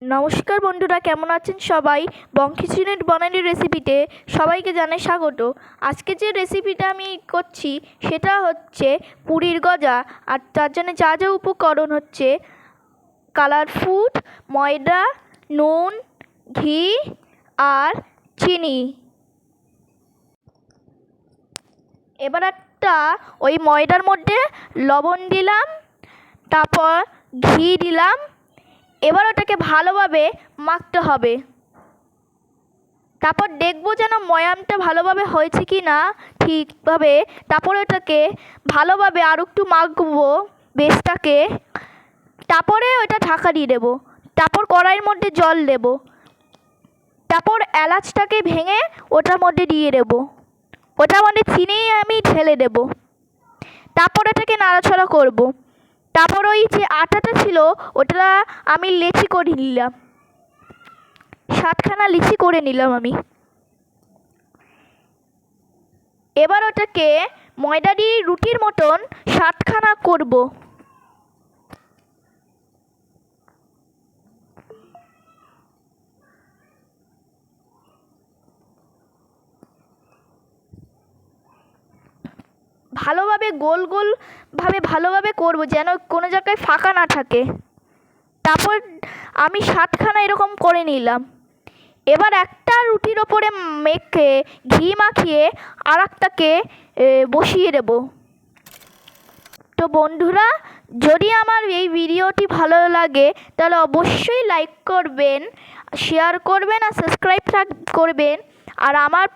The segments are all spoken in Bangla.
নমস্কার বন্ধুরা, কেমন আছেন সবাই? বংখিচিনের বনানী রেসিপিতে সবাইকে জানাই স্বাগত। আজকে যে রেসিপিটা আমি করছি সেটা হচ্ছে পুরীর গজা। আর তার জন্য যা যা উপকরণ হচ্ছে কালার ফুড, ময়দা, নুন, ঘি আর চিনি। এবার একটা ওই ময়দার মধ্যে লবণ দিলাম, তারপর ঘি দিলাম। এবার ওটাকে ভালোভাবে মাখতে হবে। তারপর দেখবো যেন ময়ামটা ভালোভাবে হয়েছে কি না ঠিকভাবে। তারপর ওটাকে ভালোভাবে আর একটু মাখবো বেসটাকে। তারপরে ওটা ঢাকা দিয়ে দেবো। তারপর কড়াইয়ের মধ্যে জল দেবো। তারপর এলাচটাকে ভেঙে ওটার মধ্যে দিয়ে দেবো। ওটার মধ্যে চিনি আমি ঢেলে দেবো। তারপর এটাকে নাড়াচাড়া করবো। তারপর ওই যে আটাটা ছিল ওটা আমি লেচি করে নিলাম। 7খানা লিচি করে নিলাম আমি। এবার ওটাকে ময়দা দিয়ে রুটির মতন 7খানা করব। ভালোভাবে গোল গোল ভালোভাবে করব যেন কোনো জায়গায় ফাঁকা না থাকে। তারপর আমি 7খানা এরকম করে নিলাম। এবার একটা রুটির ওপরে মেখে ঘি মাখিয়ে আর একটাকে বসিয়ে দেব। তো বন্ধুরা, যদি আমার এই ভিডিওটি ভালো লাগে তাহলে অবশ্যই লাইক করবেন, শেয়ার করবেন আর সাবস্ক্রাইব করবেন। আর আমার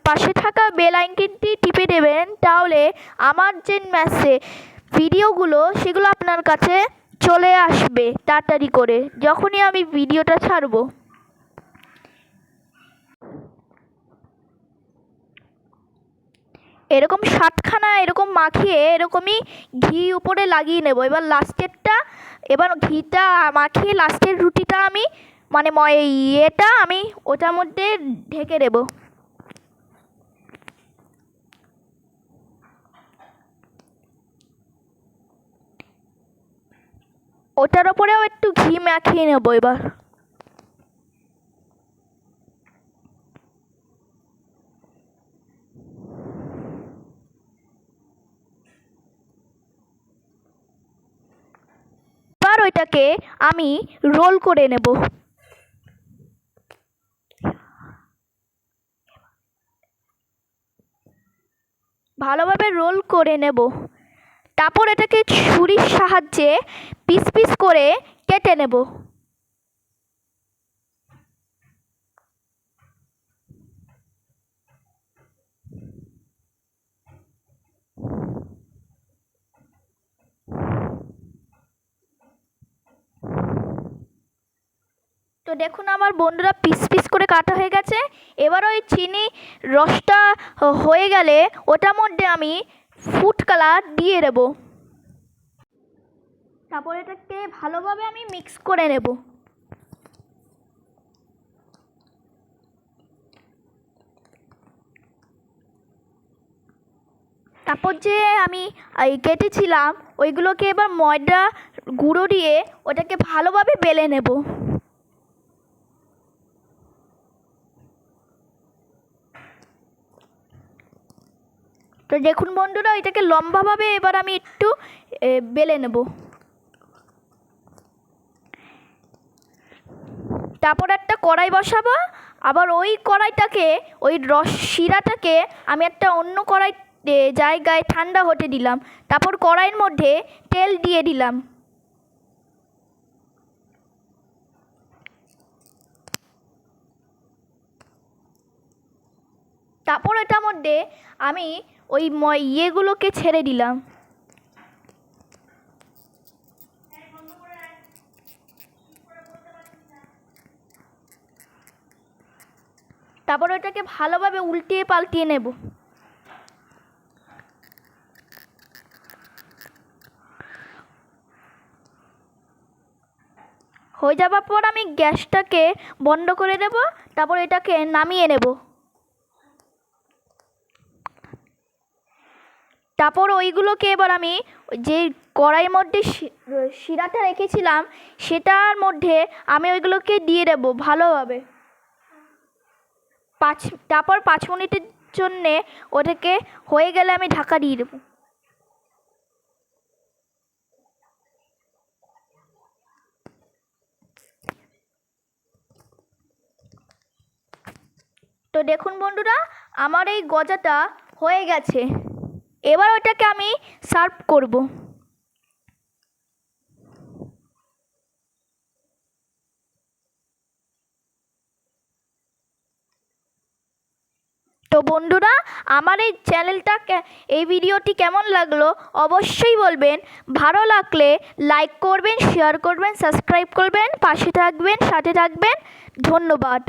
পাশে থাকা বেল আইকনটি টিপে দেবেন, তাহলে আমার যে ভিডিওগুলো সেগুলো আপনার কাছে চলে আসবে তাড়াতাড়ি করে যখনই আমি ভিডিওটা ছাড়বো। এরকম 7খানা এরকম মাখিয়ে এরকমই ঘি উপরে লাগিয়ে নেব। এবার ঘিটা মাখিয়ে লাস্টের রুটিটা আমি ইয়েটা আমি ওটার মধ্যে ঢেকে দেব। ওটার ওপরেও একটু ঘি মাখিয়ে নেব। এবার ওইটাকে আমি রোল করে নেব। ভালোভাবে রোল করে নেব। তারপর এটাকে ছুরির সাহায্যে পিস পিস করে কেটে নেব। তো দেখুন আমার বন্ধুরা, পিস পিস করে কাটা হয়ে গেছে। এবার ওই চিনি রসটা হয়ে গেলে ওটার মধ্যে আমি ফুড কালার দিয়ে দেবো। তারপর এটাকে ভালোভাবে আমি মিক্স করে নেব। তারপর যে আমি কেটেছিলাম ওইগুলোকে এবার ময়দা গুঁড়ো দিয়ে ওটাকে ভালোভাবে বেলে নেব। তো দেখুন বন্ধুরা, এটাকে লম্বাভাবে এবার আমি একটু বেলে নেব। তারপর একটা কড়াই বসাবো। আবার ওই কড়াইটাকে ওই শিরাটাকে আমি একটা অন্য কড়াই জায়গায় ঠান্ডা হতে দিলাম। তারপর কড়াইয়ের মধ্যে তেল দিয়ে দিলাম। তারপর এটার মধ্যে আমি ওই ইয়েগুলোকে ছেড়ে দিলাম। তারপর ওটাকে ভালোভাবে উল্টিয়ে পাল্টিয়ে নেব। হয়ে যাওয়ার পর আমি গ্যাসটাকে বন্ধ করে দেব। তারপর এটাকে নামিয়ে নেব। তারপর ওইগুলোকে এবার আমি যে কড়াইয়ের মধ্যে শিরাটা রেখেছিলাম সেটার মধ্যে আমি ওইগুলোকে দিয়ে দেবো ভালোভাবে। তারপর 5 মিনিটের জন্যে ওটাকে হয়ে গেলে আমি ঢাকা দিয়ে দেবো। তো দেখুন বন্ধুরা, আমার এই গজাটা হয়ে গেছে। এবার ওটাকে আমি সার্ভ করব। তো বন্ধুরা, আমার এই এই ভিডিওটি কেমন লাগলো অবশ্যই বলবেন। ভালো লাগলে লাইক করবেন, শেয়ার করবেন, সাবস্ক্রাইব করবেন, পাশে থাকবেন, সাথে থাকবেন। ধন্যবাদ।